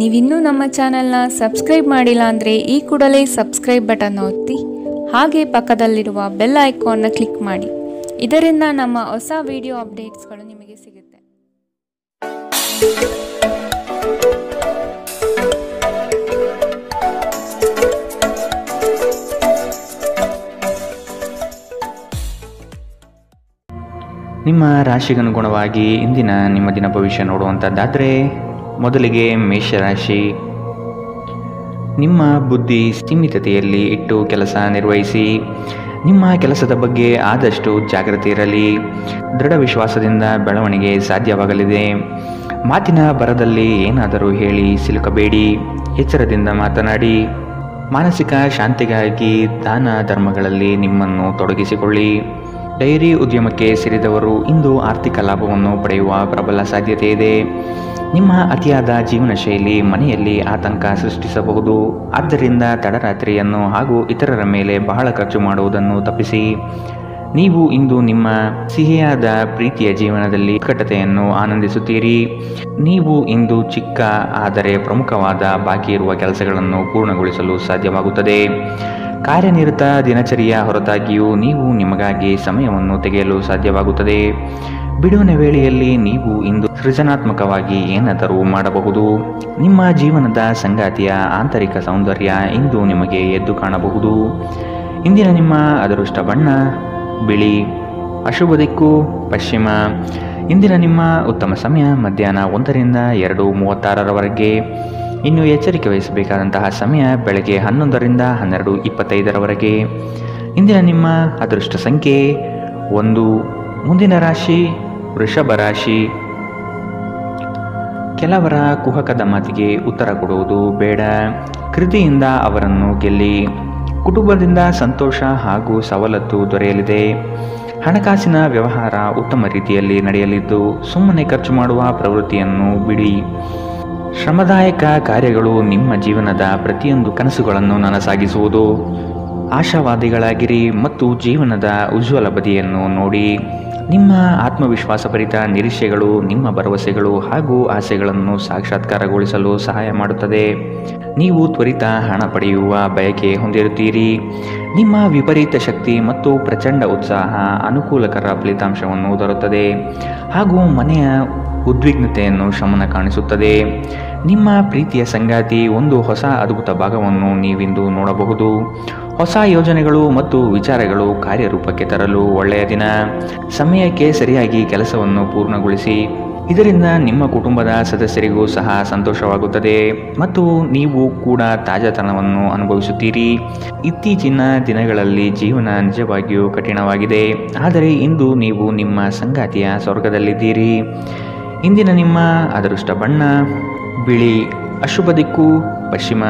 ನೀವಿನ್ನೂ ನಮ್ಮ ಚಾನೆಲ್ನ ಸಬ್ಸ್ಕ್ರೈಬ್ ಮಾಡಿಲ್ಲ ಅಂದರೆ ಈ ಕೂಡಲೇ ಸಬ್ಸ್ಕ್ರೈಬ್ ಬಟನ್ ಒತ್ತಿ ಹಾಗೆ ಪಕ್ಕದಲ್ಲಿರುವ ಬೆಲ್ ಐಕಾನ್ನ ಕ್ಲಿಕ್ ಮಾಡಿ. ಇದರಿಂದ ನಮ್ಮ ಹೊಸ ವಿಡಿಯೋ ಅಪ್ಡೇಟ್ಸ್ಗಳು ನಿಮಗೆ ಸಿಗುತ್ತೆ. ನಿಮ್ಮ ರಾಶಿಗನುಗುಣವಾಗಿ ಇಂದಿನ ನಿಮ್ಮ ದಿನ ಭವಿಷ್ಯ ನೋಡುವಂಥದ್ದಾದರೆ ಮೊದಲಿಗೆ ಮೇಷರಾಶಿ. ನಿಮ್ಮ ಬುದ್ಧಿ ಸೀಮಿತತೆಯಲ್ಲಿ ಇಟ್ಟು ಕೆಲಸ ನಿರ್ವಹಿಸಿ. ನಿಮ್ಮ ಕೆಲಸದ ಬಗ್ಗೆ ಆದಷ್ಟು ಜಾಗೃತಿ ಇರಲಿ. ದೃಢ ವಿಶ್ವಾಸದಿಂದ ಬೆಳವಣಿಗೆ ಸಾಧ್ಯವಾಗಲಿದೆ. ಮಾತಿನ ಬರದಲ್ಲಿ ಏನಾದರೂ ಹೇಳಿ ಸಿಲುಕಬೇಡಿ. ಎಚ್ಚರದಿಂದ ಮಾತನಾಡಿ. ಮಾನಸಿಕ ಶಾಂತಿಗಾಗಿ ದಾನ ಧರ್ಮಗಳಲ್ಲಿ ನಿಮ್ಮನ್ನು ತೊಡಗಿಸಿಕೊಳ್ಳಿ. ಡೈರಿ ಉದ್ಯಮಕ್ಕೆ ಸೇರಿದವರು ಇಂದು ಆರ್ಥಿಕ ಲಾಭವನ್ನು ಪಡೆಯುವ ಪ್ರಬಲ ಸಾಧ್ಯತೆ ಇದೆ. ನಿಮ್ಮ ಅತಿಯಾದ ಜೀವನ ಶೈಲಿ ಮನೆಯಲ್ಲಿ ಆತಂಕ ಸೃಷ್ಟಿಸಬಹುದು. ಆದ್ದರಿಂದ ತಡರಾತ್ರಿಯನ್ನು ಹಾಗೂ ಇತರರ ಮೇಲೆ ಬಹಳ ಖರ್ಚು ಮಾಡುವುದನ್ನು ತಪ್ಪಿಸಿ. ನೀವು ಇಂದು ನಿಮ್ಮ ಸಿಹಿಯಾದ ಪ್ರೀತಿಯ ಜೀವನದಲ್ಲಿ ಉತ್ಕಟತೆಯನ್ನು ಆನಂದಿಸುತ್ತೀರಿ. ನೀವು ಇಂದು ಚಿಕ್ಕ ಆದರೆ ಪ್ರಮುಖವಾದ ಬಾಕಿ ಇರುವ ಕೆಲಸಗಳನ್ನು ಪೂರ್ಣಗೊಳಿಸಲು ಸಾಧ್ಯವಾಗುತ್ತದೆ. ಕಾರ್ಯನಿರತ ದಿನಚರಿಯ ಹೊರತಾಗಿಯೂ ನೀವು ನಿಮಗಾಗಿ ಸಮಯವನ್ನು ತೆಗೆಯಲು ಸಾಧ್ಯವಾಗುತ್ತದೆ. ಬಿಡುವಿನ ವೇಳೆಯಲ್ಲಿ ನೀವು ಇಂದು ಸೃಜನಾತ್ಮಕವಾಗಿ ಏನಾದರೂ ಮಾಡಬಹುದು. ನಿಮ್ಮ ಜೀವನದ ಸಂಗಾತಿಯ ಆಂತರಿಕ ಸೌಂದರ್ಯ ಇಂದು ನಿಮಗೆ ಎದ್ದು ಕಾಣಬಹುದು. ಇಂದಿನ ನಿಮ್ಮ ಅದೃಷ್ಟ ಬಣ್ಣ ಬಿಳಿ. ಅಶುಭ ದಿಕ್ಕು ಪಶ್ಚಿಮ. ಇಂದಿನ ನಿಮ್ಮ ಉತ್ತಮ ಸಮಯ ಮಧ್ಯಾಹ್ನ 1ರಿಂದ 2:36ರವರೆಗೆ. ಇನ್ನು ಎಚ್ಚರಿಕೆ ವಹಿಸಬೇಕಾದಂತಹ ಸಮಯ ಬೆಳಗ್ಗೆ 11ರಿಂದ 12:25ರವರೆಗೆ. ಇಂದಿನ ನಿಮ್ಮ ಅದೃಷ್ಟ ಸಂಖ್ಯೆ 1. ಮುಂದಿನ ರಾಶಿ ವೃಷಭ ರಾಶಿ. ಕೆಲವರ ಕುಹಕದ ಮಾತಿಗೆ ಉತ್ತರ ಕೊಡುವುದು ಬೇಡ. ಕೃತಿಯಿಂದ ಅವರನ್ನು ಗೆಲ್ಲಿ. ಕುಟುಂಬದಿಂದ ಸಂತೋಷ ಹಾಗೂ ಸವಲತ್ತು ದೊರೆಯಲಿದೆ. ಹಣಕಾಸಿನ ವ್ಯವಹಾರ ಉತ್ತಮ ರೀತಿಯಲ್ಲಿ ನಡೆಯಲಿದ್ದು ಸುಮ್ಮನೆ ಖರ್ಚು ಮಾಡುವ ಪ್ರವೃತ್ತಿಯನ್ನು ಬಿಡಿ. ಶ್ರಮದಾಯಕ ಕಾರ್ಯಗಳು ನಿಮ್ಮ ಜೀವನದ ಪ್ರತಿಯೊಂದು ಕನಸುಗಳನ್ನು ನನಸಾಗಿಸುವುದು. ಆಶಾವಾದಿಗಳಾಗಿರಿ ಮತ್ತು ಜೀವನದ ಉಜ್ವಲ ಬದಿಯನ್ನು ನೋಡಿ. ನಿಮ್ಮ ಆತ್ಮವಿಶ್ವಾಸಭರಿತ ನಿರೀಕ್ಷೆಗಳು ನಿಮ್ಮ ಭರವಸೆಗಳು ಹಾಗೂ ಆಸೆಗಳನ್ನು ಸಾಕ್ಷಾತ್ಕಾರಗೊಳಿಸಲು ಸಹಾಯ ಮಾಡುತ್ತದೆ. ನೀವು ತ್ವರಿತ ಹಣ ಪಡೆಯುವ ಬಯಕೆ ಹೊಂದಿರುತ್ತೀರಿ. ನಿಮ್ಮ ವಿಪರೀತ ಶಕ್ತಿ ಮತ್ತು ಪ್ರಚಂಡ ಉತ್ಸಾಹ ಅನುಕೂಲಕರ ಫಲಿತಾಂಶವನ್ನು ತರುತ್ತದೆ ಹಾಗೂ ಮನೆಯ ಉದ್ವಿಗ್ನತೆಯನ್ನು ಶಮನ ಕಾಣಿಸುತ್ತದೆ. ನಿಮ್ಮ ಪ್ರೀತಿಯ ಸಂಗಾತಿ ಒಂದು ಹೊಸ ಅದ್ಭುತ ಭಾಗವನ್ನು ನೀವಿಂದು ನೋಡಬಹುದು. ಹೊಸ ಯೋಜನೆಗಳು ಮತ್ತು ವಿಚಾರಗಳು ಕಾರ್ಯರೂಪಕ್ಕೆ ತರಲು ಒಳ್ಳೆಯ ದಿನ. ಸಮಯಕ್ಕೆ ಸರಿಯಾಗಿ ಕೆಲಸವನ್ನು ಪೂರ್ಣಗೊಳಿಸಿ. ಇದರಿಂದ ನಿಮ್ಮ ಕುಟುಂಬದ ಸದಸ್ಯರಿಗೂ ಸಹ ಸಂತೋಷವಾಗುತ್ತದೆ ಮತ್ತು ನೀವು ಕೂಡ ತಾಜಾತನವನ್ನು ಅನುಭವಿಸುತ್ತೀರಿ. ಇತ್ತೀಚಿನ ದಿನಗಳಲ್ಲಿ ಜೀವನ ನಿಜವಾಗಿಯೂ ಕಠಿಣವಾಗಿದೆ, ಆದರೆ ಇಂದು ನೀವು ನಿಮ್ಮ ಸಂಗಾತಿಯ ಸ್ವರ್ಗದಲ್ಲಿದ್ದೀರಿ. ಇಂದಿನ ನಿಮ್ಮ ಅದೃಷ್ಟ ಬಣ್ಣ ಬಿಳಿ. ಅಶುಭ ದಿಕ್ಕು ಪಶ್ಚಿಮ.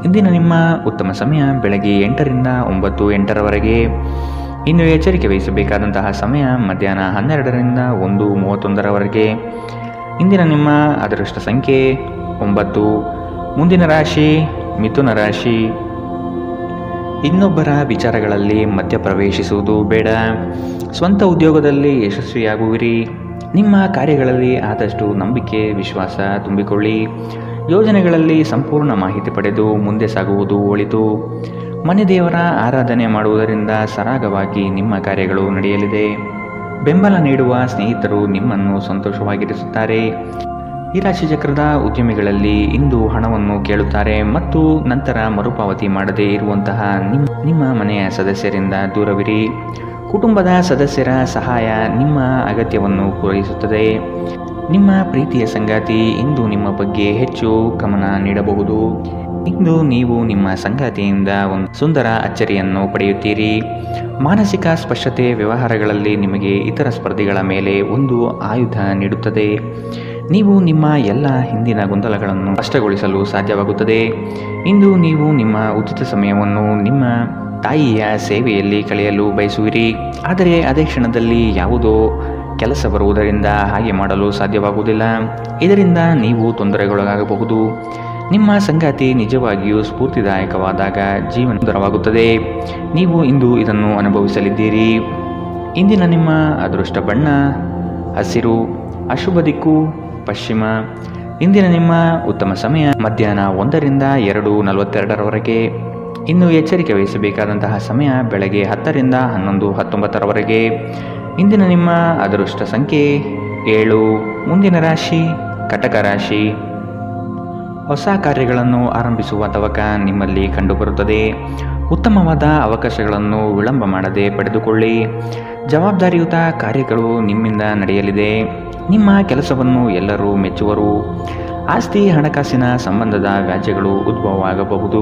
ಇಂದಿನ ನಿಮ್ಮ ಉತ್ತಮ ಸಮಯ ಬೆಳಗ್ಗೆ 8ರಿಂದ 9:08ರವರೆಗೆ. ಇನ್ನು ಎಚ್ಚರಿಕೆ ವಹಿಸಬೇಕಾದಂತಹ ಸಮಯ ಮಧ್ಯಾಹ್ನ 12ರಿಂದ 1:31ರವರೆಗೆ. ಇಂದಿನ ನಿಮ್ಮ ಅದೃಷ್ಟ ಸಂಖ್ಯೆ 9. ಮುಂದಿನ ರಾಶಿ ಮಿಥುನ ರಾಶಿ. ಇನ್ನೊಬ್ಬರ ವಿಚಾರಗಳಲ್ಲಿ ಮಧ್ಯಪ್ರವೇಶಿಸುವುದು ಬೇಡ. ಸ್ವಂತ ಉದ್ಯೋಗದಲ್ಲಿ ಯಶಸ್ವಿಯಾಗುವಿರಿ. ನಿಮ್ಮ ಕಾರ್ಯಗಳಲ್ಲಿ ಆದಷ್ಟು ನಂಬಿಕೆ ವಿಶ್ವಾಸ ತುಂಬಿಕೊಳ್ಳಿ. ಯೋಜನೆಗಳಲ್ಲಿ ಸಂಪೂರ್ಣ ಮಾಹಿತಿ ಪಡೆದು ಮುಂದೆ ಸಾಗುವುದು ಒಳಿತು. ಮನೆ ದೇವರ ಆರಾಧನೆ ಮಾಡುವುದರಿಂದ ಸರಾಗವಾಗಿ ನಿಮ್ಮ ಕಾರ್ಯಗಳು ನಡೆಯಲಿದೆ. ಬೆಂಬಲ ನೀಡುವ ಸ್ನೇಹಿತರು ನಿಮ್ಮನ್ನು ಸಂತೋಷವಾಗಿರಿಸುತ್ತಾರೆ. ಈ ರಾಶಿ ಚಕ್ರದ ಉದ್ಯಮಿಗಳಲ್ಲಿ ಇಂದು ಹಣವನ್ನು ಕೇಳುತ್ತಾರೆ ಮತ್ತು ನಂತರ ಮರುಪಾವತಿ ಮಾಡದೇ ಇರುವಂತಹ ನಿಮ್ಮ ಮನೆಯ ಸದಸ್ಯರಿಂದ ದೂರವಿರಿ. ಕುಟುಂಬದ ಸದಸ್ಯರ ಸಹಾಯ ನಿಮ್ಮ ಅಗತ್ಯವನ್ನು ಪೂರೈಸುತ್ತದೆ. ನಿಮ್ಮ ಪ್ರೀತಿಯ ಸಂಗಾತಿ ಇಂದು ನಿಮ್ಮ ಬಗ್ಗೆ ಹೆಚ್ಚು ಗಮನ ನೀಡಬಹುದು. ಇಂದು ನೀವು ನಿಮ್ಮ ಸಂಗಾತಿಯಿಂದ ಒಂದು ಸುಂದರ ಅಚ್ಚರಿಯನ್ನು ಪಡೆಯುತ್ತೀರಿ. ಮಾನಸಿಕ ಸ್ಪಷ್ಟತೆ ವ್ಯವಹಾರಗಳಲ್ಲಿ ನಿಮಗೆ ಇತರ ಸ್ಪರ್ಧಿಗಳ ಮೇಲೆ ಒಂದು ಆಯುಧ ನೀಡುತ್ತದೆ. ನೀವು ನಿಮ್ಮ ಎಲ್ಲ ಹಿಂದಿನ ಗೊಂದಲಗಳನ್ನು ಸ್ಪಷ್ಟಗೊಳಿಸಲು ಸಾಧ್ಯವಾಗುತ್ತದೆ. ಇಂದು ನೀವು ನಿಮ್ಮ ಉಚಿತ ಸಮಯವನ್ನು ನಿಮ್ಮ ತಾಯಿಯ ಸೇವೆಯಲ್ಲಿ ಕಳೆಯಲು ಬಯಸುವಿರಿ. ಆದರೆ ಅದೇ ಕ್ಷಣದಲ್ಲಿ ಯಾವುದೋ ಕೆಲಸ ಬರುವುದರಿಂದ ಹಾಗೆ ಮಾಡಲು ಸಾಧ್ಯವಾಗುವುದಿಲ್ಲ. ಇದರಿಂದ ನೀವು ತೊಂದರೆಗೊಳಗಾಗಬಹುದು. ನಿಮ್ಮ ಸಂಗಾತಿ ನಿಜವಾಗಿಯೂ ಸ್ಫೂರ್ತಿದಾಯಕವಾದಾಗ ಜೀವನ ಸುಂದರವಾಗುತ್ತದೆ. ನೀವು ಇಂದು ಇದನ್ನು ಅನುಭವಿಸಲಿದ್ದೀರಿ. ಇಂದಿನ ನಿಮ್ಮ ಅದೃಷ್ಟ ಬಣ್ಣ ಹಸಿರು. ಅಶುಭ ದಿಕ್ಕು ಪಶ್ಚಿಮ. ಇಂದಿನ ನಿಮ್ಮ ಉತ್ತಮ ಸಮಯ ಮಧ್ಯಾಹ್ನ 1ರಿಂದ 2:42ರವರೆಗೆ. ಇನ್ನು ಎಚ್ಚರಿಕೆ ವಹಿಸಬೇಕಾದಂತಹ ಸಮಯ ಬೆಳಗ್ಗೆ 10ರಿಂದ 11:19ರವರೆಗೆ. ಇಂದಿನ ನಿಮ್ಮ ಅದೃಷ್ಟ ಸಂಖ್ಯೆ 7. ಮುಂದಿನ ರಾಶಿ ಕಟಕ ರಾಶಿ. ಹೊಸ ಕಾರ್ಯಗಳನ್ನು ಆರಂಭಿಸುವ ತವಕ ನಿಮ್ಮಲ್ಲಿ ಕಂಡುಬರುತ್ತದೆ. ಉತ್ತಮವಾದ ಅವಕಾಶಗಳನ್ನು ವಿಳಂಬ ಮಾಡದೆ ಪಡೆದುಕೊಳ್ಳಿ. ಜವಾಬ್ದಾರಿಯುತ ಕಾರ್ಯಗಳು ನಿಮ್ಮಿಂದ ನಡೆಯಲಿದೆ. ನಿಮ್ಮ ಕೆಲಸವನ್ನು ಎಲ್ಲರೂ ಮೆಚ್ಚುವರು. ಆಸ್ತಿ ಹಣಕಾಸಿನ ಸಂಬಂಧದ ವ್ಯಾಜ್ಯಗಳು ಉದ್ಭವವಾಗಬಹುದು.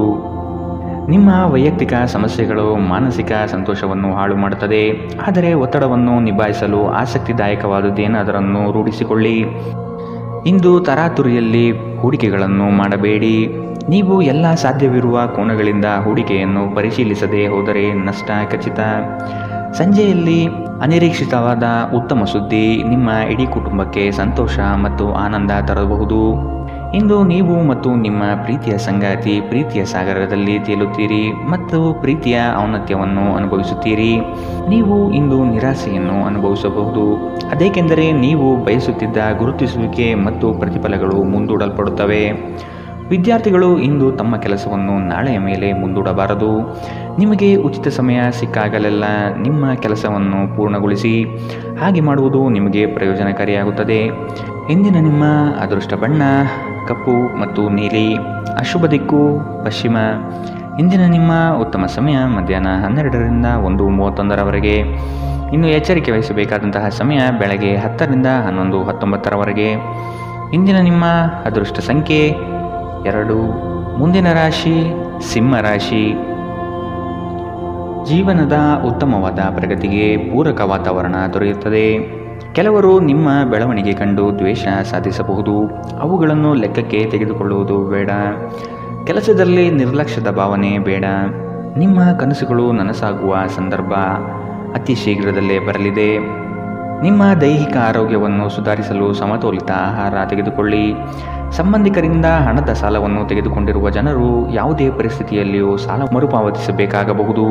ನಿಮ್ಮ ವೈಯಕ್ತಿಕ ಸಮಸ್ಯೆಗಳು ಮಾನಸಿಕ ಸಂತೋಷವನ್ನು ಹಾಳು ಮಾಡುತ್ತದೆ. ಆದರೆ ಒತ್ತಡವನ್ನು ನಿಭಾಯಿಸಲು ಆಸಕ್ತಿದಾಯಕವಾದುದೇನಾದರನ್ನು ರೂಢಿಸಿಕೊಳ್ಳಿ. ಇಂದು ತರಾತುರಿಯಲ್ಲಿ ಹೂಡಿಕೆಗಳನ್ನು ಮಾಡಬೇಡಿ. ನೀವು ಎಲ್ಲ ಸಾಧ್ಯವಿರುವ ಕೋನಗಳಿಂದ ಹೂಡಿಕೆಯನ್ನು ಪರಿಶೀಲಿಸದೆ ಹೋದರೆ ನಷ್ಟ ಖಚಿತ. ಸಂಜೆಯಲ್ಲಿ ಅನಿರೀಕ್ಷಿತವಾದ ಉತ್ತಮ ಸುದ್ದಿ ನಿಮ್ಮ ಇಡೀ ಕುಟುಂಬಕ್ಕೆ ಸಂತೋಷ ಮತ್ತು ಆನಂದ ತರಬಹುದು. ಇಂದು ನೀವು ಮತ್ತು ನಿಮ್ಮ ಪ್ರೀತಿಯ ಸಂಗಾತಿ ಪ್ರೀತಿಯ ಸಾಗರದಲ್ಲಿ ತೇಲುತ್ತೀರಿ ಮತ್ತು ಪ್ರೀತಿಯ ಔನ್ನತ್ಯವನ್ನು ಅನುಭವಿಸುತ್ತೀರಿ. ನೀವು ಇಂದು ನಿರಾಸೆಯನ್ನು ಅನುಭವಿಸಬಹುದು. ಅದೇಕೆಂದರೆ ನೀವು ಬಯಸುತ್ತಿದ್ದ ಗುರುತಿಸುವಿಕೆ ಮತ್ತು ಪ್ರತಿಫಲಗಳು ಮುಂದೂಡಲ್ಪಡುತ್ತವೆ. ವಿದ್ಯಾರ್ಥಿಗಳು ಇಂದು ತಮ್ಮ ಕೆಲಸವನ್ನು ನಾಳೆಯ ಮೇಲೆ ಮುಂದೂಡಬಾರದು. ನಿಮಗೆ ಉಚಿತ ಸಮಯ ಸಿಕ್ಕಾಗಲೆಲ್ಲ ನಿಮ್ಮ ಕೆಲಸವನ್ನು ಪೂರ್ಣಗೊಳಿಸಿ. ಹಾಗೆ ಮಾಡುವುದು ನಿಮಗೆ ಪ್ರಯೋಜನಕಾರಿಯಾಗುತ್ತದೆ. ಇಂದಿನ ನಿಮ್ಮ ಅದೃಷ್ಟ ಬಣ್ಣ ಕಪ್ಪು ಮತ್ತು ನೀಲಿ. ಅಶುಭ ದಿಕ್ಕು ಪಶ್ಚಿಮ. ಇಂದಿನ ನಿಮ್ಮ ಉತ್ತಮ ಸಮಯ ಮಧ್ಯಾಹ್ನ 12ರಿಂದ 1:31ರವರೆಗೆ. ಇನ್ನು ಎಚ್ಚರಿಕೆ ವಹಿಸಬೇಕಾದಂತಹ ಸಮಯ ಬೆಳಗ್ಗೆ 10ರಿಂದ 11:19ರವರೆಗೆ. ಇಂದಿನ ನಿಮ್ಮ ಅದೃಷ್ಟ ಸಂಖ್ಯೆ 2. ಮುಂದಿನ ರಾಶಿ ಸಿಂಹ ರಾಶಿ. ಜೀವನದ ಉತ್ತಮವಾದ ಪ್ರಗತಿಗೆ ಪೂರಕ ವಾತಾವರಣ ದೊರೆಯುತ್ತದೆ. ಕೆಲವರು ನಿಮ್ಮ ಬೆಳವಣಿಗೆ ಕಂಡು ದ್ವೇಷ ಸಾಧಿಸಬಹುದು. ಅವುಗಳನ್ನು ಲೆಕ್ಕಕ್ಕೆ ತೆಗೆದುಕೊಳ್ಳುವುದು ಬೇಡ. ಕೆಲಸದಲ್ಲಿ ನಿರ್ಲಕ್ಷ್ಯದ ಭಾವನೆ ಬೇಡ. ನಿಮ್ಮ ಕನಸುಗಳು ನನಸಾಗುವ ಸಂದರ್ಭ ಅತಿ ಶೀಘ್ರದಲ್ಲೇ ಬರಲಿದೆ. ನಿಮ್ಮ ದೈಹಿಕ ಆರೋಗ್ಯವನ್ನು ಸುಧಾರಿಸಲು ಸಮತೋಲಿತ ಆಹಾರ ತೆಗೆದುಕೊಳ್ಳಿ. ಸಂಬಂಧಿಕರಿಂದ ಹಣದ ಸಾಲವನ್ನು ತೆಗೆದುಕೊಂಡಿರುವ ಜನರು ಯಾವುದೇ ಪರಿಸ್ಥಿತಿಯಲ್ಲಿಯೂ ಸಾಲ ಮರುಪಾವತಿಸಬೇಕಾಗಬಹುದು.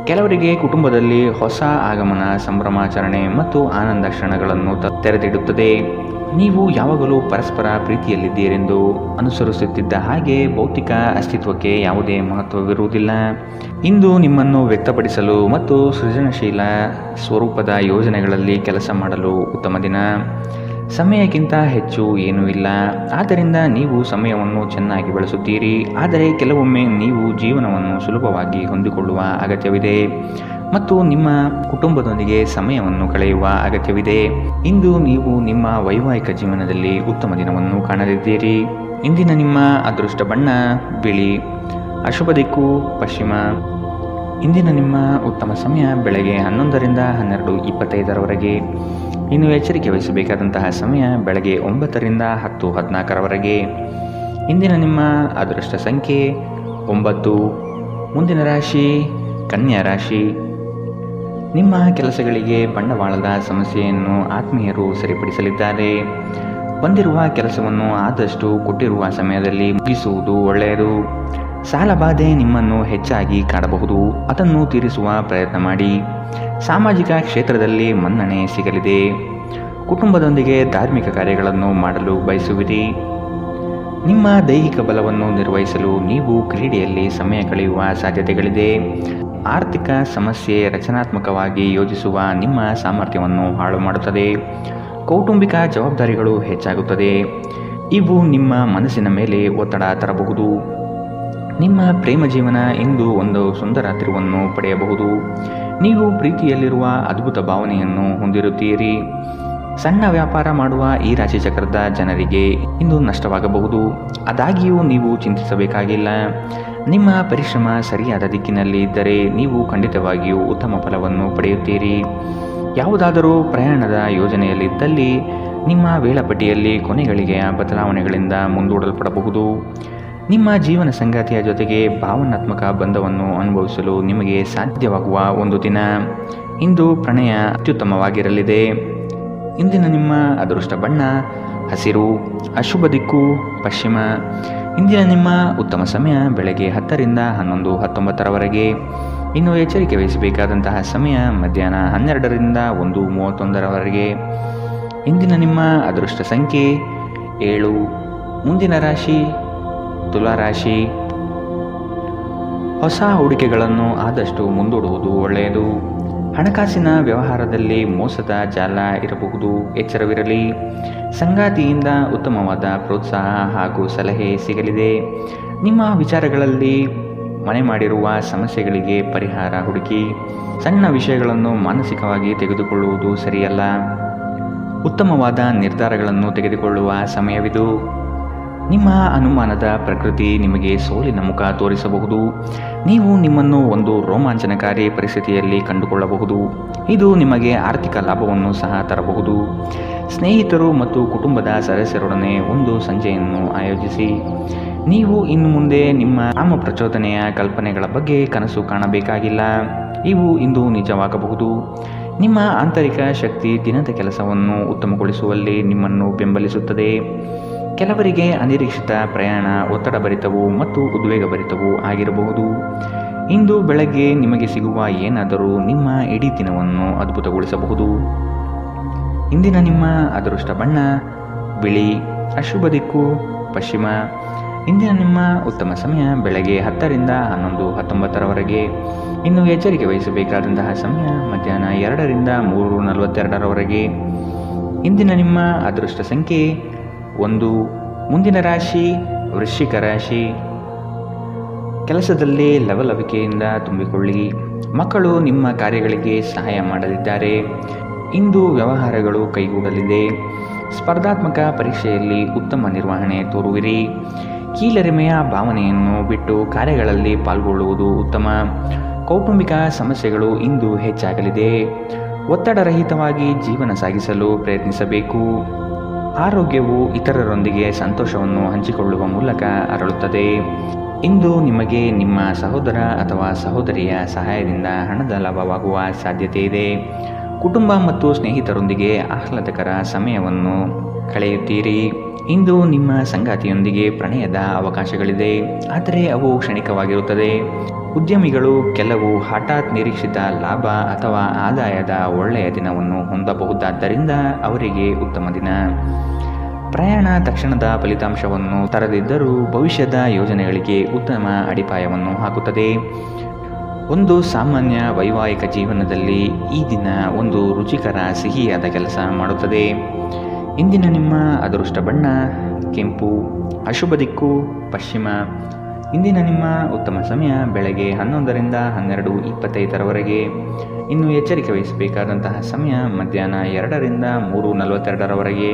ಕೆಲವರಿಗೆ ಕುಟುಂಬದಲ್ಲಿ ಹೊಸ ಆಗಮನ, ಸಂಭ್ರಮಾಚರಣೆ ಮತ್ತು ಆನಂದ ಕ್ಷಣಗಳನ್ನು ತೆರೆದಿಡುತ್ತದೆ. ನೀವು ಯಾವಾಗಲೂ ಪರಸ್ಪರ ಪ್ರೀತಿಯಲ್ಲಿದ್ದೀರೆಂದು ಅನುಸರಿಸುತ್ತಿದ್ದ ಹಾಗೆ ಭೌತಿಕ ಅಸ್ತಿತ್ವಕ್ಕೆ ಯಾವುದೇ ಮಹತ್ವವಿರುವುದಿಲ್ಲ. ಇಂದು ನಿಮ್ಮನ್ನು ವ್ಯಕ್ತಪಡಿಸಲು ಮತ್ತು ಸೃಜನಶೀಲ ಸ್ವರೂಪದ ಯೋಜನೆಗಳಲ್ಲಿ ಕೆಲಸ ಮಾಡಲು ಉತ್ತಮ ದಿನ. ಸಮಯಕ್ಕಿಂತ ಹೆಚ್ಚು ಏನೂ ಇಲ್ಲ. ಆದ್ದರಿಂದ ನೀವು ಸಮಯವನ್ನು ಚೆನ್ನಾಗಿ ಬಳಸುತ್ತೀರಿ. ಆದರೆ ಕೆಲವೊಮ್ಮೆ ನೀವು ಜೀವನವನ್ನು ಸುಲಭವಾಗಿ ಹೊಂದಿಕೊಳ್ಳುವ ಅಗತ್ಯವಿದೆ ಮತ್ತು ನಿಮ್ಮ ಕುಟುಂಬದೊಂದಿಗೆ ಸಮಯವನ್ನು ಕಳೆಯುವ ಅಗತ್ಯವಿದೆ. ಇಂದು ನೀವು ನಿಮ್ಮ ವೈವಾಹಿಕ ಜೀವನದಲ್ಲಿ ಉತ್ತಮ ದಿನವನ್ನು ಕಾಣಲಿದ್ದೀರಿ. ಇಂದಿನ ನಿಮ್ಮ ಅದೃಷ್ಟ ಬಣ್ಣ ಬಿಳಿ. ಅಶುಭ ದಿಕ್ಕು ಪಶ್ಚಿಮ. ಇಂದಿನ ನಿಮ್ಮ ಉತ್ತಮ ಸಮಯ ಬೆಳಗ್ಗೆ 11ರಿಂದ 12:25ರವರೆಗೆ. ಇನ್ನು ಎಚ್ಚರಿಕೆ ವಹಿಸಬೇಕಾದಂತಹ ಸಮಯ ಬೆಳಗ್ಗೆ 9ರಿಂದ 10:14ರವರೆಗೆ. ಇಂದಿನ ನಿಮ್ಮ ಅದೃಷ್ಟ ಸಂಖ್ಯೆ 9. ಮುಂದಿನ ರಾಶಿ ಕನ್ಯಾ ರಾಶಿ. ನಿಮ್ಮ ಕೆಲಸಗಳಿಗೆ ಬಂಡವಾಳದ ಸಮಸ್ಯೆಯನ್ನು ಆತ್ಮೀಯರು ಸರಿಪಡಿಸಲಿದ್ದಾರೆ. ಬಂದಿರುವ ಕೆಲಸವನ್ನು ಆದಷ್ಟು ಕೊಟ್ಟಿರುವ ಸಮಯದಲ್ಲಿ ಮುಗಿಸುವುದು ಒಳ್ಳೆಯದು. ಸಾಲಬಾಧೆ ನಿಮ್ಮನ್ನು ಹೆಚ್ಚಾಗಿ ಕಾಡಬಹುದು. ಅದನ್ನು ತೀರಿಸುವ ಪ್ರಯತ್ನ ಮಾಡಿ. ಸಾಮಾಜಿಕ ಕ್ಷೇತ್ರದಲ್ಲಿ ಮನ್ನಣೆ ಸಿಗಲಿದೆ. ಕುಟುಂಬದೊಂದಿಗೆ ಧಾರ್ಮಿಕ ಕಾರ್ಯಗಳನ್ನು ಮಾಡಲು ಬಯಸುವಿರಿ. ನಿಮ್ಮ ದೈಹಿಕ ಬಲವನ್ನು ನಿರ್ವಹಿಸಲು ನೀವು ಕ್ರೀಡೆಯಲ್ಲಿ ಸಮಯ ಕಳೆಯುವ ಸಾಧ್ಯತೆಗಳಿದೆ. ಆರ್ಥಿಕ ಸಮಸ್ಯೆ ರಚನಾತ್ಮಕವಾಗಿ ಯೋಜಿಸುವ ನಿಮ್ಮ ಸಾಮರ್ಥ್ಯವನ್ನು ಹಾಳು ಮಾಡುತ್ತದೆ. ಕೌಟುಂಬಿಕ ಜವಾಬ್ದಾರಿಗಳು ಹೆಚ್ಚಾಗುತ್ತದೆ. ಇವು ನಿಮ್ಮ ಮನಸ್ಸಿನ ಮೇಲೆ ಒತ್ತಡ ತರಬಹುದು. ನಿಮ್ಮ ಪ್ರೇಮ ಜೀವನ ಇಂದು ಒಂದು ಸುಂದರ ತಿರುವನ್ನು ಪಡೆಯಬಹುದು. ನೀವು ಪ್ರೀತಿಯಲ್ಲಿರುವ ಅದ್ಭುತ ಭಾವನೆಯನ್ನು ಹೊಂದಿರುತ್ತೀರಿ. ಸಣ್ಣ ವ್ಯಾಪಾರ ಮಾಡುವ ಈ ರಾಶಿಚಕ್ರದ ಜನರಿಗೆ ಇಂದು ನಷ್ಟವಾಗಬಹುದು. ಆದಾಗ್ಯೂ ನೀವು ಚಿಂತಿಸಬೇಕಾಗಿಲ್ಲ. ನಿಮ್ಮ ಪರಿಶ್ರಮ ಸರಿಯಾದ ದಿಕ್ಕಿನಲ್ಲಿ ಇದ್ದರೆ ನೀವು ಖಂಡಿತವಾಗಿಯೂ ಉತ್ತಮ ಫಲವನ್ನು ಪಡೆಯುತ್ತೀರಿ. ಯಾವುದಾದರೂ ಪ್ರಯಾಣದ ಯೋಜನೆಯಲ್ಲಿದ್ದಲ್ಲಿ ನಿಮ್ಮ ವೇಳಾಪಟ್ಟಿಯಲ್ಲಿ ಕೊನೆಗಳಿಗೆಯ ಬದಲಾವಣೆಗಳಿಂದ ಮುಂದೂಡಲ್ಪಡಬಹುದು. ನಿಮ್ಮ ಜೀವನ ಸಂಗಾತಿಯ ಜೊತೆಗೆ ಭಾವನಾತ್ಮಕ ಬಂಧವನ್ನು ಅನುಭವಿಸಲು ನಿಮಗೆ ಸಾಧ್ಯವಾಗುವ ಒಂದು ದಿನ. ಇಂದು ಪ್ರಣಯ ಅತ್ಯುತ್ತಮವಾಗಿರಲಿದೆ. ಇಂದಿನ ನಿಮ್ಮ ಅದೃಷ್ಟ ಬಣ್ಣ ಹಸಿರು. ಅಶುಭ ದಿಕ್ಕು ಪಶ್ಚಿಮ. ಇಂದಿನ ನಿಮ್ಮ ಉತ್ತಮ ಸಮಯ ಬೆಳಗ್ಗೆ 10ರಿಂದ 11:19ರವರೆಗೆ. ಇನ್ನು ಎಚ್ಚರಿಕೆ ವಹಿಸಬೇಕಾದಂತಹ ಸಮಯ ಮಧ್ಯಾಹ್ನ 12ರಿಂದ 1:31ರವರೆಗೆ. ಇಂದಿನ ನಿಮ್ಮ ಅದೃಷ್ಟ ಸಂಖ್ಯೆ 7. ಮುಂದಿನ ರಾಶಿ ತುಲಾ ರಾಶಿ. ಹೊಸ ಹೂಡಿಕೆಗಳನ್ನು ಆದಷ್ಟು ಮುಂದೂಡುವುದು ಒಳ್ಳೆಯದು. ಹಣಕಾಸಿನ ವ್ಯವಹಾರದಲ್ಲಿ ಮೋಸದ ಜಾಲ ಇರಬಹುದು, ಎಚ್ಚರವಿರಲಿ. ಸಂಗಾತಿಯಿಂದ ಉತ್ತಮವಾದ ಪ್ರೋತ್ಸಾಹ ಹಾಗೂ ಸಲಹೆ ಸಿಗಲಿದೆ. ನಿಮ್ಮ ವಿಚಾರಗಳಲ್ಲಿ ಮನೆ ಮಾಡಿರುವ ಸಮಸ್ಯೆಗಳಿಗೆ ಪರಿಹಾರ ಹುಡುಕಿ. ಸಣ್ಣ ವಿಷಯಗಳನ್ನು ಮಾನಸಿಕವಾಗಿ ತೆಗೆದುಕೊಳ್ಳುವುದು ಸರಿಯಲ್ಲ. ಉತ್ತಮವಾದ ನಿರ್ಧಾರಗಳನ್ನು ತೆಗೆದುಕೊಳ್ಳುವ ಸಮಯವಿದು. ನಿಮ್ಮ ಅನುಮಾನದ ಪ್ರಕೃತಿ ನಿಮಗೆ ಸೋಲಿನ ಮುಖ ತೋರಿಸಬಹುದು. ನೀವು ನಿಮ್ಮನ್ನು ಒಂದು ರೋಮಾಂಚನಕಾರಿ ಪರಿಸ್ಥಿತಿಯಲ್ಲಿ ಕಂಡುಕೊಳ್ಳಬಹುದು. ಇದು ನಿಮಗೆ ಆರ್ಥಿಕ ಲಾಭವನ್ನು ಸಹ ತರಬಹುದು. ಸ್ನೇಹಿತರು ಮತ್ತು ಕುಟುಂಬದ ಸದಸ್ಯರೊಡನೆ ಒಂದು ಸಂಜೆಯನ್ನು ಆಯೋಜಿಸಿ. ನೀವು ಇನ್ನು ಮುಂದೆ ನಿಮ್ಮ ನಾಮ ಪ್ರಚೋದನೆಯ ಕಲ್ಪನೆಗಳ ಬಗ್ಗೆ ಕನಸು ಕಾಣಬೇಕಾಗಿಲ್ಲ. ಇವು ಇಂದು ನಿಜವಾಗಬಹುದು. ನಿಮ್ಮ ಆಂತರಿಕ ಶಕ್ತಿ ದಿನದ ಕೆಲಸವನ್ನು ಉತ್ತಮಗೊಳಿಸುವಲ್ಲಿ ನಿಮ್ಮನ್ನು ಬೆಂಬಲಿಸುತ್ತದೆ. ಕೆಲವರಿಗೆ ಅನಿರೀಕ್ಷಿತ ಪ್ರಯಾಣ ಒತ್ತಡಭರಿತವೂ ಮತ್ತು ಉದ್ವೇಗಭರಿತವೂ ಆಗಿರಬಹುದು. ಇಂದು ಬೆಳಗ್ಗೆ ನಿಮಗೆ ಸಿಗುವ ಏನಾದರೂ ನಿಮ್ಮ ಇಡೀ ದಿನವನ್ನು ಅದ್ಭುತಗೊಳಿಸಬಹುದು. ಇಂದಿನ ನಿಮ್ಮ ಅದೃಷ್ಟ ಬಣ್ಣ ಬಿಳಿ. ಅಶುಭ ದಿಕ್ಕು ಪಶ್ಚಿಮ. ಇಂದಿನ ನಿಮ್ಮ ಉತ್ತಮ ಸಮಯ ಬೆಳಗ್ಗೆ 10 ರಿಂದ 11, 19ರವರೆಗೆ. ಇನ್ನು ಎಚ್ಚರಿಕೆ ವಹಿಸಬೇಕಾದಂತಹ ಸಮಯ ಮಧ್ಯಾಹ್ನ 2 ರಿಂದ 3:42ರವರೆಗೆ. ಇಂದಿನ ನಿಮ್ಮ ಅದೃಷ್ಟ ಸಂಖ್ಯೆ 1. ಮುಂದಿನ ರಾಶಿ ವೃಶ್ಚಿಕ ರಾಶಿ. ಕೆಲಸದಲ್ಲಿ ಲವಲವಿಕೆಯಿಂದ ತುಂಬಿಕೊಳ್ಳಿ. ಮಕ್ಕಳು ನಿಮ್ಮ ಕಾರ್ಯಗಳಿಗೆ ಸಹಾಯ ಮಾಡಲಿದ್ದಾರೆ. ಇಂದು ವ್ಯವಹಾರಗಳು ಕೈಗೂಡಲಿದೆ. ಸ್ಪರ್ಧಾತ್ಮಕ ಪರೀಕ್ಷೆಯಲ್ಲಿ ಉತ್ತಮ ನಿರ್ವಹಣೆ ತೋರುವಿರಿ. ಕೀಳರಿಮೆಯ ಭಾವನೆಯನ್ನು ಬಿಟ್ಟು ಕಾರ್ಯಗಳಲ್ಲಿ ಪಾಲ್ಗೊಳ್ಳುವುದು ಉತ್ತಮ. ಕೌಟುಂಬಿಕ ಸಮಸ್ಯೆಗಳು ಇಂದು ಹೆಚ್ಚಾಗಲಿದೆ. ಒತ್ತಡರಹಿತವಾಗಿ ಜೀವನ ಸಾಗಿಸಲು ಪ್ರಯತ್ನಿಸಬೇಕು. ಆರೋಗ್ಯವು ಇತರರೊಂದಿಗೆ ಸಂತೋಷವನ್ನು ಹಂಚಿಕೊಳ್ಳುವ ಮೂಲಕ ಅರಳುತ್ತದೆ. ಇಂದು ನಿಮಗೆ ನಿಮ್ಮ ಸಹೋದರ ಅಥವಾ ಸಹೋದರಿಯ ಸಹಾಯದಿಂದ ಹಣದ ಲಾಭವಾಗುವ ಸಾಧ್ಯತೆ ಇದೆ. ಕುಟುಂಬ ಮತ್ತು ಸ್ನೇಹಿತರೊಂದಿಗೆ ಆಹ್ಲಾದಕರ ಸಮಯವನ್ನು ಕಳೆಯುತ್ತೀರಿ. ಇಂದು ನಿಮ್ಮ ಸಂಗಾತಿಯೊಂದಿಗೆ ಪ್ರಣಯದ ಅವಕಾಶಗಳಿದೆ, ಆದರೆ ಅವು ಕ್ಷಣಿಕವಾಗಿರುತ್ತದೆ. ಉದ್ಯಮಿಗಳು ಕೆಲವು ಹಠಾತ್ ನಿರೀಕ್ಷಿತ ಲಾಭ ಅಥವಾ ಆದಾಯದ ಒಳ್ಳೆಯ ದಿನವನ್ನು ಹೊಂದಬಹುದಾದ್ದರಿಂದ ಅವರಿಗೆ ಉತ್ತಮ ದಿನ. ಪ್ರಯಾಣ ತಕ್ಷಣದ ಫಲಿತಾಂಶವನ್ನು ತರದಿದ್ದರೂ ಭವಿಷ್ಯದ ಯೋಜನೆಗಳಿಗೆ ಉತ್ತಮ ಅಡಿಪಾಯವನ್ನು ಹಾಕುತ್ತದೆ. ಒಂದು ಸಾಮಾನ್ಯ ವೈವಾಹಿಕ ಜೀವನದಲ್ಲಿ ಈ ದಿನ ಒಂದು ರುಚಿಕರ ಸಿಹಿಯಾದ ಕೆಲಸ ಮಾಡುತ್ತದೆ. ಇಂದಿನ ನಿಮ್ಮ ಅದೃಷ್ಟ ಬಣ್ಣ ಕೆಂಪು. ಅಶುಭ ದಿಕ್ಕು ಪಶ್ಚಿಮ. ಇಂದಿನ ನಿಮ್ಮ ಉತ್ತಮ ಸಮಯ ಬೆಳಗ್ಗೆ 11 ರಿಂದ 12:25ರವರೆಗೆ. ಇನ್ನು ಎಚ್ಚರಿಕೆ ವಹಿಸಬೇಕಾದಂತಹ ಸಮಯ ಮಧ್ಯಾಹ್ನ 2 ರಿಂದ 3:42ರವರೆಗೆ.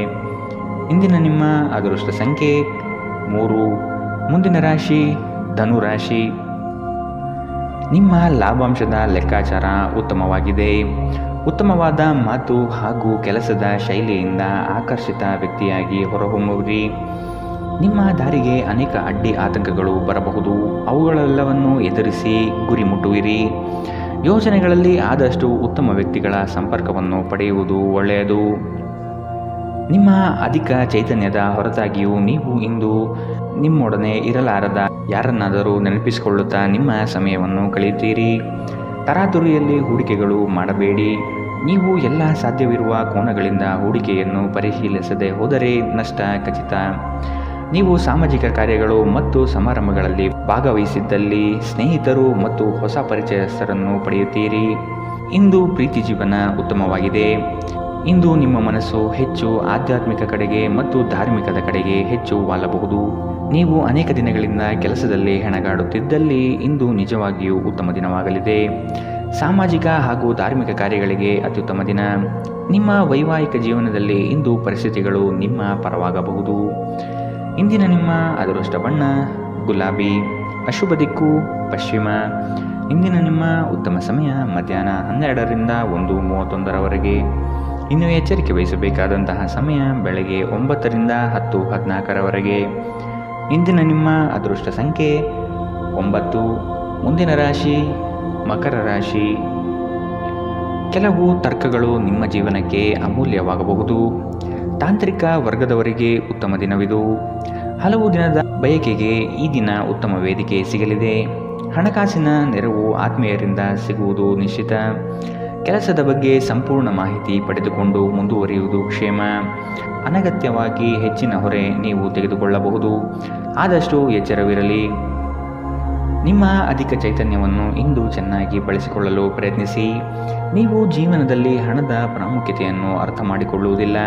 ಇಂದಿನ ನಿಮ್ಮ ಅದೃಷ್ಟ ಸಂಖ್ಯೆ 3. ಮುಂದಿನ ರಾಶಿ ಧನು ರಾಶಿ. ನಿಮ್ಮ ಲಾಭಾಂಶದ ಲೆಕ್ಕಾಚಾರ ಉತ್ತಮವಾಗಿದೆ. ಉತ್ತಮವಾದ ಮಾತು ಹಾಗೂ ಕೆಲಸದ ಶೈಲಿಯಿಂದ ಆಕರ್ಷಿತ ವ್ಯಕ್ತಿಯಾಗಿ ಹೊರಹೊಮ್ಮುವಿರಿ. ನಿಮ್ಮ ದಾರಿಗೆ ಅನೇಕ ಅಡ್ಡಿ ಆತಂಕಗಳು ಬರಬಹುದು. ಅವುಗಳೆಲ್ಲವನ್ನು ಎದುರಿಸಿ ಗುರಿ ಮುಟ್ಟುವಿರಿ. ಯೋಜನೆಗಳಲ್ಲಿ ಆದಷ್ಟು ಉತ್ತಮ ವ್ಯಕ್ತಿಗಳ ಸಂಪರ್ಕವನ್ನು ಪಡೆಯುವುದು ಒಳ್ಳೆಯದು. ನಿಮ್ಮ ಅಧಿಕ ಚೈತನ್ಯದ ಹೊರತಾಗಿಯೂ ನೀವು ಇಂದು ನಿಮ್ಮೊಡನೆ ಇರಲಾರದ ಯಾರನ್ನಾದರೂ ನೆನಪಿಸಿಕೊಳ್ಳುತ್ತಾ ನಿಮ್ಮ ಸಮಯವನ್ನು ಕಳೆಯುತ್ತೀರಿ. ತರಾತುರಿಯಲ್ಲಿ ಹೂಡಿಕೆಗಳು ಮಾಡಬೇಡಿ. ನೀವು ಎಲ್ಲ ಸಾಧ್ಯವಿರುವ ಕೋನಗಳಿಂದ ಹೂಡಿಕೆಯನ್ನು ಪರಿಶೀಲಿಸದೆ ಹೋದರೆ ನಷ್ಟ ಖಚಿತ. ನೀವು ಸಾಮಾಜಿಕ ಕಾರ್ಯಗಳು ಮತ್ತು ಸಮಾರಂಭಗಳಲ್ಲಿ ಭಾಗವಹಿಸಿದ್ದಲ್ಲಿ ಸ್ನೇಹಿತರು ಮತ್ತು ಹೊಸ ಪರಿಚಯಸ್ಥರನ್ನು ಪಡೆಯುತ್ತೀರಿ. ಇಂದು ಪ್ರೀತಿ ಜೀವನ ಉತ್ತಮವಾಗಿದೆ. ಇಂದು ನಿಮ್ಮ ಮನಸ್ಸು ಹೆಚ್ಚು ಆಧ್ಯಾತ್ಮಿಕ ಕಡೆಗೆ ಮತ್ತು ಧಾರ್ಮಿಕದ ಕಡೆಗೆ ಹೆಚ್ಚು ವಾಲಬಹುದು. ನೀವು ಅನೇಕ ದಿನಗಳಿಂದ ಕೆಲಸದಲ್ಲಿ ಹೆಣಗಾಡುತ್ತಿದ್ದಲ್ಲಿ ಇಂದು ನಿಜವಾಗಿಯೂ ಉತ್ತಮ ದಿನವಾಗಲಿದೆ. ಸಾಮಾಜಿಕ ಹಾಗೂ ಧಾರ್ಮಿಕ ಕಾರ್ಯಗಳಿಗೆ ಅತ್ಯುತ್ತಮ ದಿನ. ನಿಮ್ಮ ವೈವಾಹಿಕ ಜೀವನದಲ್ಲಿ ಇಂದು ಪರಿಸ್ಥಿತಿಗಳು ನಿಮ್ಮ ಪರವಾಗಬಹುದು. ಇಂದಿನ ನಿಮ್ಮ ಅದೃಷ್ಟ ಬಣ್ಣ ಗುಲಾಬಿ. ಅಶುಭ ದಿಕ್ಕು ಪಶ್ಚಿಮ. ಇಂದಿನ ನಿಮ್ಮ ಉತ್ತಮ ಸಮಯ ಮಧ್ಯಾಹ್ನ 12 ರಿಂದ 1:31ರವರೆಗೆ. ಇನ್ನು ಎಚ್ಚರಿಕೆ ವಹಿಸಬೇಕಾದಂತಹ ಸಮಯ ಬೆಳಗ್ಗೆ 9 ರಿಂದ 10:14ರವರೆಗೆ. ಇಂದಿನ ನಿಮ್ಮ ಅದೃಷ್ಟ ಸಂಖ್ಯೆ 9. ಮುಂದಿನ ರಾಶಿ ಮಕರ ರಾಶಿ. ಕೆಲವು ತರ್ಕಗಳು ನಿಮ್ಮ ಜೀವನಕ್ಕೆ ಅಮೂಲ್ಯವಾಗಬಹುದು. ತಾಂತ್ರಿಕ ವರ್ಗದವರಿಗೆ ಉತ್ತಮ ದಿನವಿದು. ಹಲವು ದಿನದ ಬಯಕೆಗೆ ಈ ದಿನ ಉತ್ತಮ ವೇದಿಕೆ ಸಿಗಲಿದೆ. ಹಣಕಾಸಿನ ನೆರವು ಆತ್ಮೀಯರಿಂದ ಸಿಗುವುದು ನಿಶ್ಚಿತ. ಕೆಲಸದ ಬಗ್ಗೆ ಸಂಪೂರ್ಣ ಮಾಹಿತಿ ಪಡೆದುಕೊಂಡು ಮುಂದುವರಿಯುವುದು ಕ್ಷೇಮ. ಅನಗತ್ಯವಾಗಿ ಹೆಚ್ಚಿನ ಹೊರೆ ನೀವು ತೆಗೆದುಕೊಳ್ಳಬಹುದು. ಆದಷ್ಟು ಎಚ್ಚರವಿರಲಿ. ನಿಮ್ಮ ಅಧಿಕ ಚೈತನ್ಯವನ್ನು ಇಂದು ಚೆನ್ನಾಗಿ ಬಳಸಿಕೊಳ್ಳಲು ಪ್ರಯತ್ನಿಸಿ. ನೀವು ಜೀವನದಲ್ಲಿ ಹಣದ ಪ್ರಾಮುಖ್ಯತೆಯನ್ನು ಅರ್ಥ ಮಾಡಿಕೊಳ್ಳುವುದಿಲ್ಲ,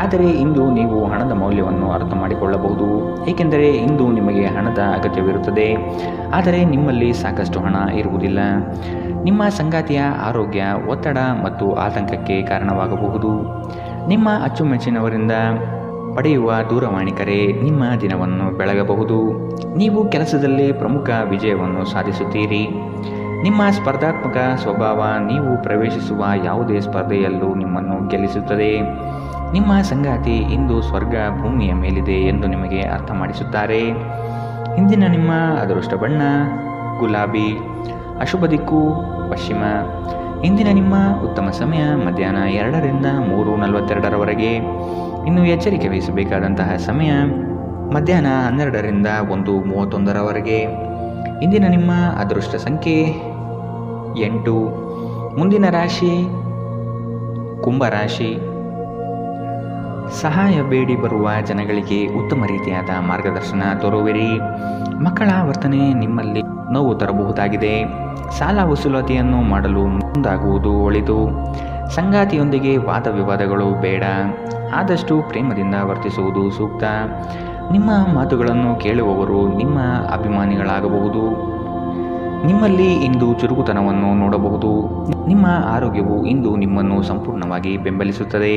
ಆದರೆ ಇಂದು ನೀವು ಹಣದ ಮೌಲ್ಯವನ್ನು ಅರ್ಥ ಮಾಡಿಕೊಳ್ಳಬಹುದು. ಏಕೆಂದರೆ ಇಂದು ನಿಮಗೆ ಹಣದ ಅಗತ್ಯವಿರುತ್ತದೆ, ಆದರೆ ನಿಮ್ಮಲ್ಲಿ ಸಾಕಷ್ಟು ಹಣ ಇರುವುದಿಲ್ಲ. ನಿಮ್ಮ ಸಂಗಾತಿಯ ಆರೋಗ್ಯ ಒತ್ತಡ ಮತ್ತು ಆತಂಕಕ್ಕೆ ಕಾರಣವಾಗಬಹುದು. ನಿಮ್ಮ ಅಚ್ಚುಮೆಚ್ಚಿನವರಿಂದ ಪಡೆಯುವ ದೂರವಾಣಿ ಕರೆ ನಿಮ್ಮ ದಿನವನ್ನು ಬೆಳಗಬಹುದು. ನೀವು ಕೆಲಸದಲ್ಲಿ ಪ್ರಮುಖ ವಿಜಯವನ್ನು ಸಾಧಿಸುತ್ತೀರಿ. ನಿಮ್ಮ ಸ್ಪರ್ಧಾತ್ಮಕ ಸ್ವಭಾವ ನೀವು ಪ್ರವೇಶಿಸುವ ಯಾವುದೇ ಸ್ಪರ್ಧೆಯಲ್ಲೂ ನಿಮ್ಮನ್ನು ಗೆಲ್ಲಿಸುತ್ತದೆ. ನಿಮ್ಮ ಸಂಗಾತಿ ಇಂದು ಸ್ವರ್ಗ ಭೂಮಿಯ ಮೇಲಿದೆ ಎಂದು ನಿಮಗೆ ಅರ್ಥ ಮಾಡಿಸುತ್ತಾರೆ. ಇಂದಿನ ನಿಮ್ಮ ಅದೃಷ್ಟ ಬಣ್ಣ ಗುಲಾಬಿ. ಅಶುಭ ದಿಕ್ಕು ಪಶ್ಚಿಮ. ಇಂದಿನ ನಿಮ್ಮ ಉತ್ತಮ ಸಮಯ ಮಧ್ಯಾಹ್ನ 2ರಿಂದ 3:42 ಇನ್ನು ಎಚ್ಚರಿಕೆ ವಹಿಸಬೇಕಾದಂತಹ ಸಮಯ ಮಧ್ಯಾಹ್ನ 12ರಿಂದ 1:31 ಇಂದಿನ ನಿಮ್ಮ ಅದೃಷ್ಟ ಸಂಖ್ಯೆ 8. ಮುಂದಿನ ರಾಶಿ ಕುಂಭರಾಶಿ. ಸಹಾಯ ಬೇಡಿ ಬರುವ ಜನಗಳಿಗೆ ಉತ್ತಮ ರೀತಿಯಾದ ಮಾರ್ಗದರ್ಶನ ತೋರುವಿರಿ. ಮಕ್ಕಳ ವರ್ತನೆ ನಿಮ್ಮಲ್ಲಿ ನೋವು ತರಬಹುದಾಗಿದೆ. ಸಾಲ ವಸೂಲಾತಿಯನ್ನು ಮಾಡಲು ಮುಂದಾಗುವುದು ಒಳಿತು. ಸಂಗಾತಿಯೊಂದಿಗೆ ವಾದ ವಿವಾದಗಳು ಬೇಡ. ಆದಷ್ಟು ಪ್ರೇಮದಿಂದ ವರ್ತಿಸುವುದು ಸೂಕ್ತ. ನಿಮ್ಮ ಮಾತುಗಳನ್ನು ಕೇಳುವವರು ನಿಮ್ಮ ಅಭಿಮಾನಿಗಳಾಗಬಹುದು. ನಿಮ್ಮಲ್ಲಿ ಇಂದು ಚುರುಕುತನವನ್ನು ನೋಡಬಹುದು. ನಿಮ್ಮ ಆರೋಗ್ಯವು ಇಂದು ನಿಮ್ಮನ್ನು ಸಂಪೂರ್ಣವಾಗಿ ಬೆಂಬಲಿಸುತ್ತದೆ.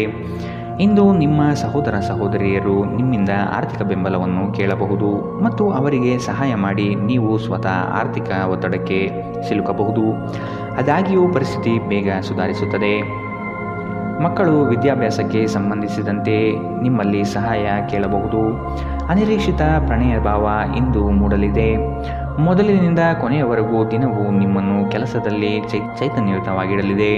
ಇಂದು ನಿಮ್ಮ ಸಹೋದರ ಸಹೋದರಿಯರು ನಿಮ್ಮಿಂದ ಆರ್ಥಿಕ ಬೆಂಬಲವನ್ನು ಕೇಳಬಹುದು ಮತ್ತು ಅವರಿಗೆ ಸಹಾಯ ಮಾಡಿ ನೀವು ಸ್ವತಃ ಆರ್ಥಿಕ ಒತ್ತಡಕ್ಕೆ ಸಿಲುಕಬಹುದು. ಆದಾಗ್ಯೂ ಪರಿಸ್ಥಿತಿ ಬೇಗ ಸುಧಾರಿಸುತ್ತದೆ. ಮಕ್ಕಳು ವಿದ್ಯಾಭ್ಯಾಸಕ್ಕೆ ಸಂಬಂಧಿಸಿದಂತೆ ನಿಮ್ಮಲ್ಲಿ ಸಹಾಯ ಕೇಳಬಹುದು. ಅನಿರೀಕ್ಷಿತ ಪ್ರಣಯ ಭಾವ ಇಂದು ಮೂಡಲಿದೆ. ಮೊದಲಿನಿಂದ ಕೊನೆಯವರೆಗೂ ದಿನವೂ ನಿಮ್ಮನ್ನು ಕೆಲಸದಲ್ಲಿ ಚೈತನ್ಯಯುತವಾಗಿಡಲಿದೆ.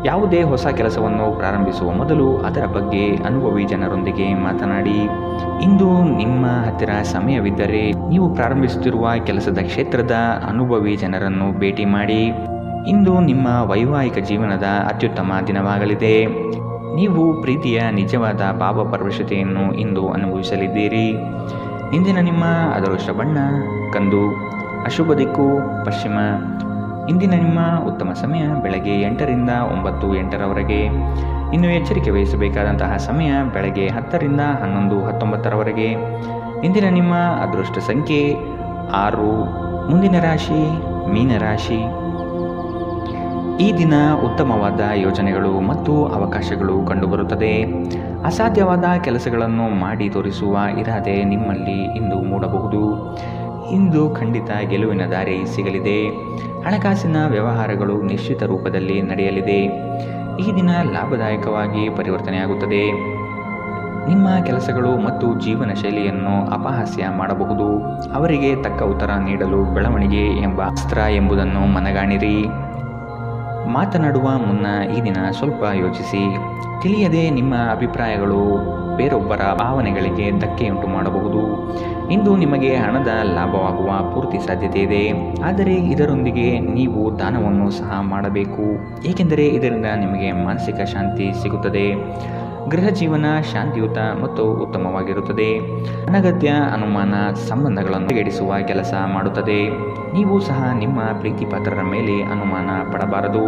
ಯಾವುದೇ ಹೊಸ ಕೆಲಸವನ್ನು ಪ್ರಾರಂಭಿಸುವ ಮೊದಲು ಅದರ ಬಗ್ಗೆ ಅನುಭವಿ ಜನರೊಂದಿಗೆ ಮಾತನಾಡಿ. ಇಂದು ನಿಮ್ಮ ಹತ್ತಿರ ಸಮಯವಿದ್ದರೆ ನೀವು ಪ್ರಾರಂಭಿಸುತ್ತಿರುವ ಕೆಲಸದ ಕ್ಷೇತ್ರದ ಅನುಭವಿ ಜನರನ್ನು ಭೇಟಿ ಮಾಡಿ. ಇಂದು ನಿಮ್ಮ ವೈವಾಹಿಕ ಜೀವನದ ಅತ್ಯುತ್ತಮ ದಿನವಾಗಲಿದೆ. ನೀವು ಪ್ರೀತಿಯ ನಿಜವಾದ ಭಾವಪರವಶತೆಯನ್ನು ಇಂದು ಅನುಭವಿಸಲಿದ್ದೀರಿ. ಇಂದಿನ ನಿಮ್ಮ ಅದೃಷ್ಟ ಬಣ್ಣ ಕಂದು. ಅಶುಭ ದಿಕ್ಕು ಪಶ್ಚಿಮ. ಇಂದಿನ ನಿಮ್ಮ ಉತ್ತಮ ಸಮಯ ಬೆಳಗ್ಗೆ 8ರಿಂದ 9:08 ಇನ್ನು ಎಚ್ಚರಿಕೆ ವಹಿಸಬೇಕಾದಂತಹ ಸಮಯ ಬೆಳಗ್ಗೆ 10ರಿಂದ 11:19 ಇಂದಿನ ನಿಮ್ಮ ಅದೃಷ್ಟ ಸಂಖ್ಯೆ 6. ಮುಂದಿನ ರಾಶಿ ಮೀನರಾಶಿ. ಈ ದಿನ ಉತ್ತಮವಾದ ಯೋಜನೆಗಳು ಮತ್ತು ಅವಕಾಶಗಳು ಕಂಡುಬರುತ್ತದೆ. ಅಸಾಧ್ಯವಾದ ಕೆಲಸಗಳನ್ನು ಮಾಡಿ ತೋರಿಸುವ ಇರಾದೆ ನಿಮ್ಮಲ್ಲಿ ಇಂದು ಮೂಡಬಹುದು. ಇಂದು ಖಂಡಿತ ಗೆಲುವಿನ ದಾರಿ ಸಿಗಲಿದೆ. ಹಣಕಾಸಿನ ವ್ಯವಹಾರಗಳು ನಿಶ್ಚಿತ ರೂಪದಲ್ಲಿ ನಡೆಯಲಿದೆ. ಈ ದಿನ ಲಾಭದಾಯಕವಾಗಿ ಪರಿವರ್ತನೆಯಾಗುತ್ತದೆ. ನಿಮ್ಮ ಕೆಲಸಗಳು ಮತ್ತು ಜೀವನ ಶೈಲಿಯನ್ನು ಅಪಹಾಸ್ಯ ಮಾಡಬಹುದು. ಅವರಿಗೆ ತಕ್ಕ ಉತ್ತರ ನೀಡಲು ಬೆಳವಣಿಗೆ ಎಂಬ ಅಸ್ತ್ರ ಎಂಬುದನ್ನು ಮನಗಾಣಿರಿ. ಮಾತನಾಡುವ ಮುನ್ನ ಈ ದಿನ ಸ್ವಲ್ಪ ಯೋಚಿಸಿ. ತಿಳಿಯದೆ ನಿಮ್ಮ ಅಭಿಪ್ರಾಯಗಳು ಬೇರೊಬ್ಬರ ಭಾವನೆಗಳಿಗೆ ಧಕ್ಕೆಯುಂಟು ಮಾಡಬಹುದು. ಇಂದು ನಿಮಗೆ ಹಣದ ಲಾಭವಾಗುವ ಪೂರ್ತಿ ಸಾಧ್ಯತೆ ಇದೆ, ಆದರೆ ಇದರೊಂದಿಗೆ ನೀವು ದಾನವನ್ನು ಸಹ ಮಾಡಬೇಕು, ಏಕೆಂದರೆ ಇದರಿಂದ ನಿಮಗೆ ಮಾನಸಿಕ ಶಾಂತಿ ಸಿಗುತ್ತದೆ. ಗೃಹ ಜೀವನ ಶಾಂತಿಯುತ ಮತ್ತು ಉತ್ತಮವಾಗಿರುತ್ತದೆ. ಅನಗತ್ಯ ಅನುಮಾನ ಸಂಬಂಧಗಳನ್ನು ಎಡಿಸುವ ಕೆಲಸ ಮಾಡುತ್ತದೆ. ನೀವು ಸಹ ನಿಮ್ಮ ಪ್ರೀತಿ ಪಾತ್ರರ ಮೇಲೆ ಅನುಮಾನ ಪಡಬಾರದು.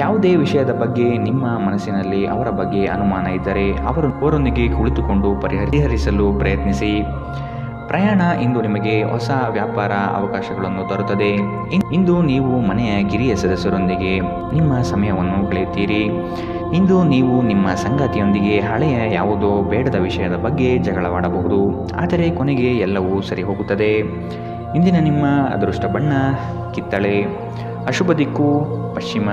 ಯಾವುದೇ ವಿಷಯದ ಬಗ್ಗೆ ನಿಮ್ಮ ಮನಸ್ಸಿನಲ್ಲಿ ಅವರ ಬಗ್ಗೆ ಅನುಮಾನ ಇದ್ದರೆ ಅವರೊಂದಿಗೆ ಕುಳಿತುಕೊಂಡು ಪರಿಹರಿಸಲು ಪ್ರಯತ್ನಿಸಿ. ಪ್ರಯಾಣ ಇಂದು ನಿಮಗೆ ಹೊಸ ವ್ಯಾಪಾರ ಅವಕಾಶಗಳನ್ನು ತರುತ್ತದೆ. ಇಂದು ನೀವು ಮನೆಯ ಕಿರಿಯ ಸದಸ್ಯರೊಂದಿಗೆ ನಿಮ್ಮ ಸಮಯವನ್ನು ಕಳೆಯುತ್ತೀರಿ. ಇಂದು ನೀವು ನಿಮ್ಮ ಸಂಗಾತಿಯೊಂದಿಗೆ ಹಳೆಯ ಯಾವುದೋ ಬೇಡದ ವಿಷಯದ ಬಗ್ಗೆ ಜಗಳವಾಡಬಹುದು, ಆದರೆ ಕೊನೆಗೆ ಎಲ್ಲವೂ ಸರಿ ಹೋಗುತ್ತದೆ. ಇಂದಿನ ನಿಮ್ಮ ಅದೃಷ್ಟ ಬಣ್ಣ ಕಿತ್ತಳೆ. ಅಶುಭ ದಿಕ್ಕು ಪಶ್ಚಿಮ.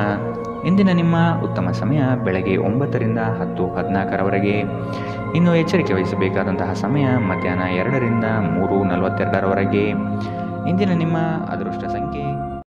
ಇಂದಿನ ನಿಮ್ಮ ಉತ್ತಮ ಸಮಯ ಬೆಳಗ್ಗೆ 9ರಿಂದ 10:14 ಇನ್ನು ಎಚ್ಚರಿಕೆ ವಹಿಸಬೇಕಾದಂತಹ ಸಮಯ ಮಧ್ಯಾಹ್ನ 2ರಿಂದ 3:42 ಇಂದಿನ ನಿಮ್ಮ ಅದೃಷ್ಟ ಸಂಖ್ಯೆ